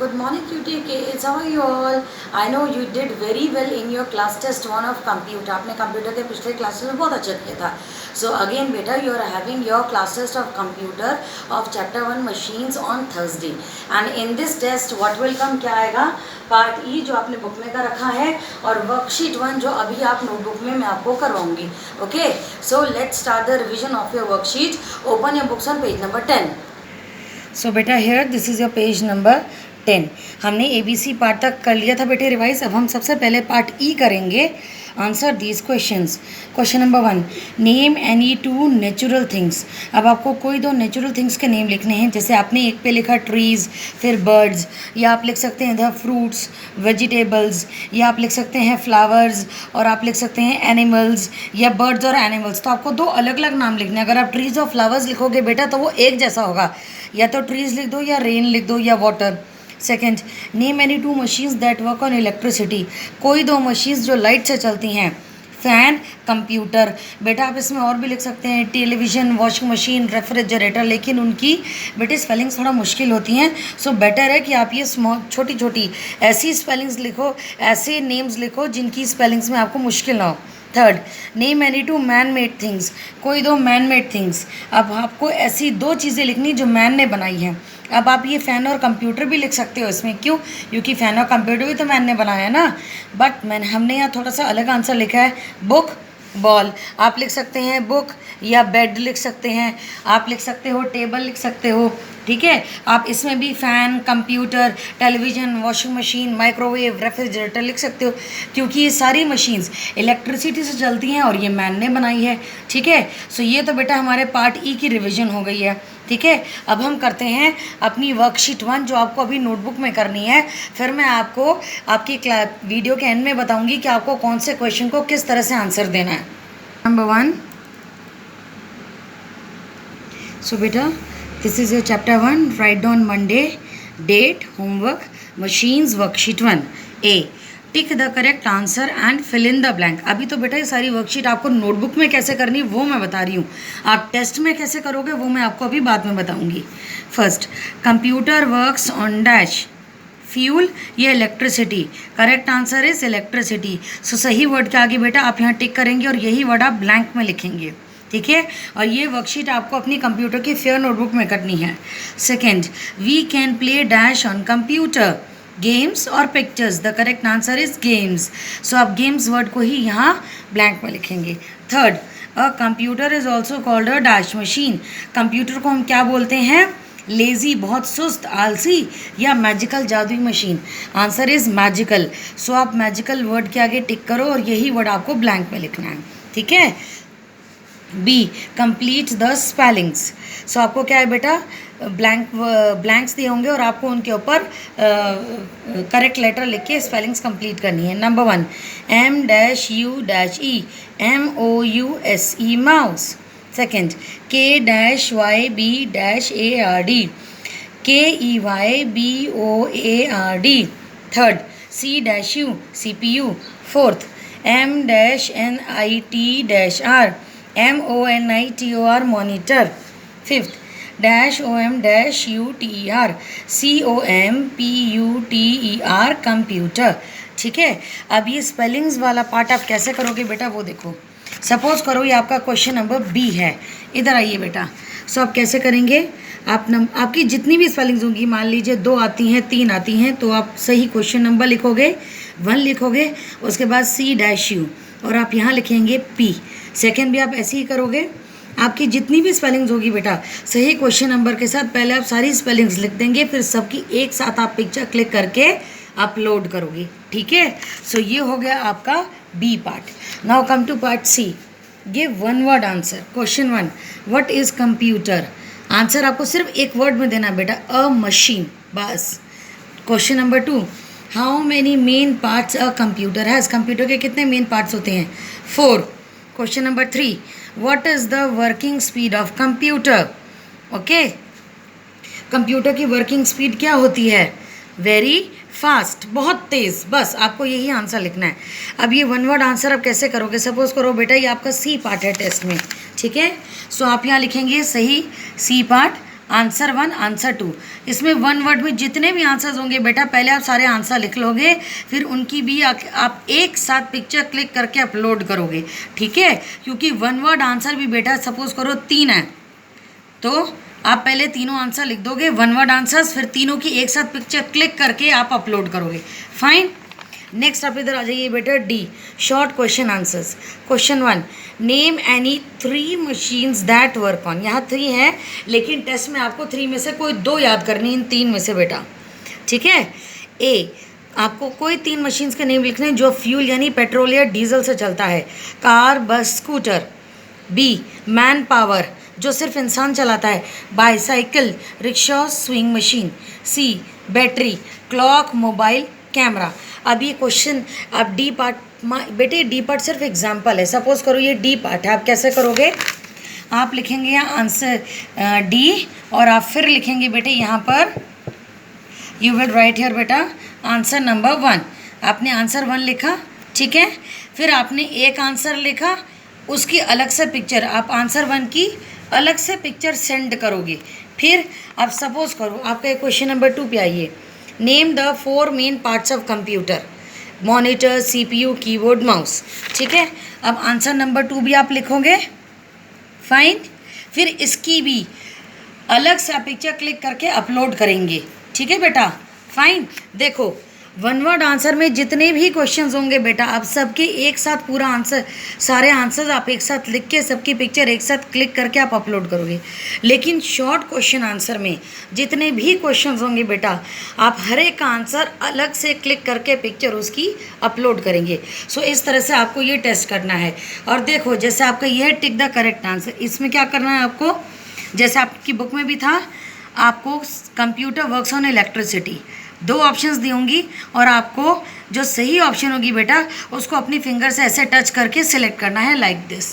Good morning, cutie kids. How are you all? I know you did very well in your class test one of computer. आपने computer के पिछले classes में बहुत अच्छा किया था. So again, बेटा, you are having your class test of computer of chapter 1 machines on Thursday. And in this test, what will come? क्या आएगा? पार्ट ई जो आपने बुक में का रखा है और वर्कशीट 1 जो अभी आप नोटबुक में मैं आपको करवाऊंगी. Okay, so let's start the revision of your worksheet. Open your books on page number 10. So बेटा here this is your page number 10. हमने ABC पार्ट तक कर लिया था बेटे रिवाइज. अब हम सबसे पहले पार्ट ई करेंगे. Answer these questions. Question number 1, name any 2 natural things. अब आपको कोई 2 नेचुरल थिंग्स के नेम लिखने हैं. जैसे आपने एक पे लिखा ट्रीज़, फिर बर्ड्स, या आप लिख सकते हैं द फ्रूट्स, वेजिटेबल्स, या आप लिख सकते हैं फ्लावर्स, और आप लिख सकते हैं एनिमल्स, या बर्ड्स और एनिमल्स. तो आपको 2 अलग अलग नाम लिखने हैं. अगर आप ट्रीज़ और फ्लावर्स लिखोगे बेटा तो वो एक जैसा होगा. या तो ट्रीज़ लिख दो, या रेन लिख दो, या water. Second, name any 2 machines that work on electricity. कोई 2 मशीन्स जो लाइट से चलती हैं. Fan, computer. बेटा आप इसमें और भी लिख सकते हैं टेलीविज़न, वॉशिंग मशीन, रेफ्रिजरेटर, लेकिन उनकी बेटे स्पेलिंग्स थोड़ा मुश्किल होती हैं. सो बेटर है कि आप ये छोटी छोटी ऐसी स्पेलिंग्स लिखो, ऐसे नेम्स लिखो जिनकी स्पेलिंग्स में आपको मुश्किल ना हो. Third, name any 2 man made things. कोई 2 मैन मेड थिंग्स. अब आपको ऐसी 2 चीज़ें लिखनी जो मैन ने बनाई हैं. अब आप ये फ़ैन और कंप्यूटर भी लिख सकते हो इसमें. क्यों? क्योंकि फ़ैन और कंप्यूटर भी तो मैन ने बनाया है ना. बट हमने यहाँ थोड़ा सा अलग आंसर लिखा है. Book, ball. आप लिख सकते हैं बुक, या बेड लिख सकते हैं. आप लिख सकते हो टेबल लिख सकते हो. ठीक है, आप इसमें भी fan, computer, television, washing machine, microwave, refrigerator लिख सकते हो. क्योंकि ये सारी मशीन्स इलेक्ट्रिसिटी से चलती हैं और ये मैन ने बनाई है. ठीक है, सो ये तो बेटा हमारे पार्ट ई की रिवीजन हो गई है. ठीक है, अब हम करते हैं अपनी वर्कशीट 1 जो आपको अभी नोटबुक में करनी है. फिर मैं आपको आपकी वीडियो के एंड में बताऊंगी कि आपको कौन से क्वेश्चन को किस तरह से आंसर देना है. नंबर 1. सो बेटा this is your chapter 1. Write down Monday, date, homework, machines, worksheet 1. A, tick the correct answer and fill in the blank. अभी तो बेटा ये सारी वर्कशीट आपको नोटबुक में कैसे करनी है वो मैं बता रही हूँ. आप टेस्ट में कैसे करोगे वो मैं आपको अभी बाद में बताऊँगी. First, computer works on dash. Fuel, ये electricity. Correct answer is electricity. So सही वर्ड के आगे बेटा आप यहाँ टिक करेंगे और यही वर्ड आप ब्लैंक में लिखेंगे. ठीक है, और ये वर्कशीट आपको अपनी कंप्यूटर की फेयर नोटबुक में करनी है. Second, we can play dash on computer. Games or pictures. The correct answer is games. So आप गेम्स वर्ड को ही यहाँ ब्लैंक में लिखेंगे. Third, a computer is also called a dash machine. Computer को हम क्या बोलते हैं? लेज़ी, बहुत सुस्त, आलसी, या मैजिकल, जादुई machine. Answer is magical. So आप मैजिकल वर्ड के आगे टिक करो और यही वर्ड आपको ब्लैंक में लिखना है. ठीक है. B, complete the spellings. So आपको क्या है बेटा, ब्लैंक्स दिए होंगे और आपको उनके ऊपर करेक्ट लेटर लिख के स्पेलिंग्स कंप्लीट करनी है. Number 1, M-U-E, MOUSE, mouse. Second, K-YB-ARD, KEYBOARD. Third, C-U, CPU. Fourth, M-NIT-R, MONITOR, monitor. Fifth, -OM-UTER, COMPUTER, computer. ठीक है, अब ये स्पेलिंग्स वाला पार्ट आप कैसे करोगे बेटा वो देखो. सपोज करो ये आपका क्वेश्चन नंबर बी है. इधर आइए बेटा. सो आप कैसे करेंगे, आपकी जितनी भी स्पेलिंग्स होंगी, मान लीजिए 2 आती हैं, 3 आती हैं, तो आप सही क्वेश्चन नंबर लिखोगे, 1 लिखोगे, उसके बाद C-U और आप यहाँ लिखेंगे P. सेकेंड भी आप ऐसे ही करोगे. आपकी जितनी भी स्पेलिंग्स होगी बेटा सही क्वेश्चन नंबर के साथ पहले आप सारी स्पेलिंग्स लिख देंगे, फिर सबकी एक साथ आप पिक्चर क्लिक करके अपलोड करोगे. ठीक है, सो ये हो गया आपका B part. Now come to part C. Give 1 word answer. Question 1, what is computer. Answer आपको सिर्फ एक वर्ड में देना बेटा, अ मशीन, बस. Question number 2, how many main parts a computer has. Computer के कितने मेन पार्ट्स होते हैं? 4. Question number 3, what is the working speed of computer. Okay, computer की वर्किंग स्पीड क्या होती है? वेरी फास्ट, बहुत तेज़. बस आपको यही आंसर लिखना है. अब ये 1 वर्ड आंसर आप कैसे करोगे. सपोज करो बेटा ये आपका सी पार्ट है टेस्ट में. ठीक है, सो आप यहाँ लिखेंगे सही सी पार्ट आंसर 1, आंसर 2। इसमें 1 वर्ड में जितने भी आंसर्स होंगे बेटा पहले आप सारे आंसर लिख लोगे, फिर उनकी भी आप एक साथ पिक्चर क्लिक करके अपलोड करोगे, ठीक है। क्योंकि 1 वर्ड आंसर भी बेटा सपोज करो 3 है, तो आप पहले तीनों आंसर लिख दोगे 1 वर्ड आंसर्स, फिर तीनों की एक साथ पिक्चर क्लिक करके आप अपलोड करोगे। फाइन। नेक्स्ट आप इधर आ जाइए बेटा, D, short question answers. Question 1, name any 3 machines that work on. यहाँ 3 है, लेकिन टेस्ट में आपको 3 में से कोई 2 याद करनी, इन 3 में से बेटा, ठीक है। ए, आपको कोई 3 मशीन्स के नेम लिखने जो फ्यूल यानी पेट्रोल या डीजल से चलता है, कार, बस, स्कूटर। बी, मैन पावर जो सिर्फ इंसान चलाता है, बाईसाइकिल, रिक्शा, स्विंग मशीन। सी, बैटरी, क्लॉक, मोबाइल, कैमरा। अब ये क्वेश्चन आप डी पार्ट, बेटे डी पार्ट सिर्फ एग्जाम्पल है, सपोज करो ये डी पार्ट है, आप कैसे करोगे, आप लिखेंगे यहाँ आंसर डी, और आप फिर लिखेंगे बेटे यहाँ पर, यू विल राइट हियर बेटा आंसर नंबर 1। आपने आंसर 1 लिखा, ठीक है। फिर आपने एक आंसर लिखा, उसकी अलग से पिक्चर, आप आंसर 1 की अलग से पिक्चर सेंड करोगे। फिर आप सपोज करो आपका क्वेश्चन नंबर 2 पे आइए, name the 4 main parts of computer, monitor, CPU, keyboard, mouse, ठीक है। अब आंसर नंबर 2 भी आप लिखोगे, फाइन। फिर इसकी भी अलग से आप पिक्चर क्लिक करके अपलोड करेंगे, ठीक है बेटा, फाइन। देखो 1 वर्ड आंसर में जितने भी क्वेश्चंस होंगे बेटा, आप सबके एक साथ पूरा आंसर, सारे आंसर्स आप एक साथ लिख के सबकी पिक्चर एक साथ क्लिक करके आप अपलोड करोगे। लेकिन शॉर्ट क्वेश्चन आंसर में जितने भी क्वेश्चंस होंगे बेटा, आप हर एक का आंसर अलग से क्लिक करके पिक्चर उसकी अपलोड करेंगे। सो इस तरह से आपको ये टेस्ट करना है। और देखो जैसे आपका ये है टिक द करेक्ट आंसर, इसमें क्या करना है आपको, जैसे आपकी बुक में भी था, आपको computer works on electricity 2 options दी होंगी, और आपको जो सही ऑप्शन होगी बेटा उसको अपनी फिंगर से ऐसे टच करके सिलेक्ट करना है, लाइक दिस,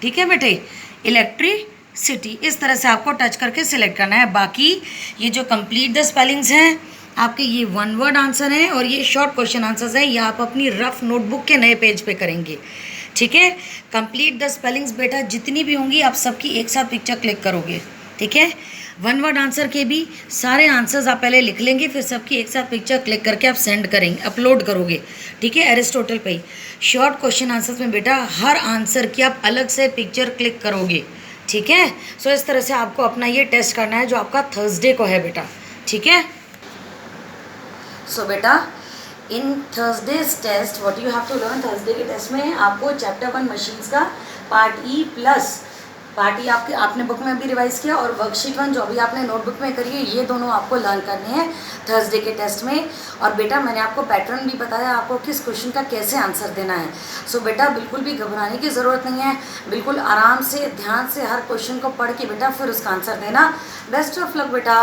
ठीक है बेटे, इलेक्ट्रिसिटी, इस तरह से आपको टच करके सिलेक्ट करना है। बाकी ये जो कंप्लीट द स्पेलिंग्स हैं आपके, ये 1 वर्ड आंसर हैं, और ये शॉर्ट क्वेश्चन आंसर्स हैं, ये आप अपनी रफ नोटबुक के नए पेज पे करेंगे, ठीक है। कंप्लीट द स्पेलिंग्स बेटा जितनी भी होंगी आप सबकी एक साथ पिक्चर क्लिक करोगे, ठीक है। 1 वर्ड आंसर के भी सारे आंसर्स आप पहले लिख लेंगे, फिर सबकी एक साथ पिक्चर क्लिक करके आप सेंड करेंगे, अपलोड करोगे, ठीक है, एरिस्टोटल पे ही। शॉर्ट क्वेश्चन आंसर्स में बेटा हर आंसर की आप अलग से पिक्चर क्लिक करोगे, ठीक है। सो इस तरह से आपको अपना ये टेस्ट करना है जो आपका थर्सडे को है बेटा, ठीक है। सो बेटा in Thursday's test what you have to learn, Thursday के टेस्ट में आपको चैप्टर 1 मशीन्स का part E plus part E आपने बुक में भी रिवाइज किया, और वर्कशीट 1 जो अभी आपने नोटबुक में करी है, ये दोनों आपको लर्न करने हैं थर्सडे के टेस्ट में। और बेटा मैंने आपको पैटर्न भी बताया आपको किस क्वेश्चन का कैसे आंसर देना है। सो बेटा बिल्कुल भी घबराने की ज़रूरत नहीं है, बिल्कुल आराम से ध्यान से हर क्वेश्चन को पढ़ के बेटा फिर उसका आंसर देना। बेस्ट ऑफ लक बेटा।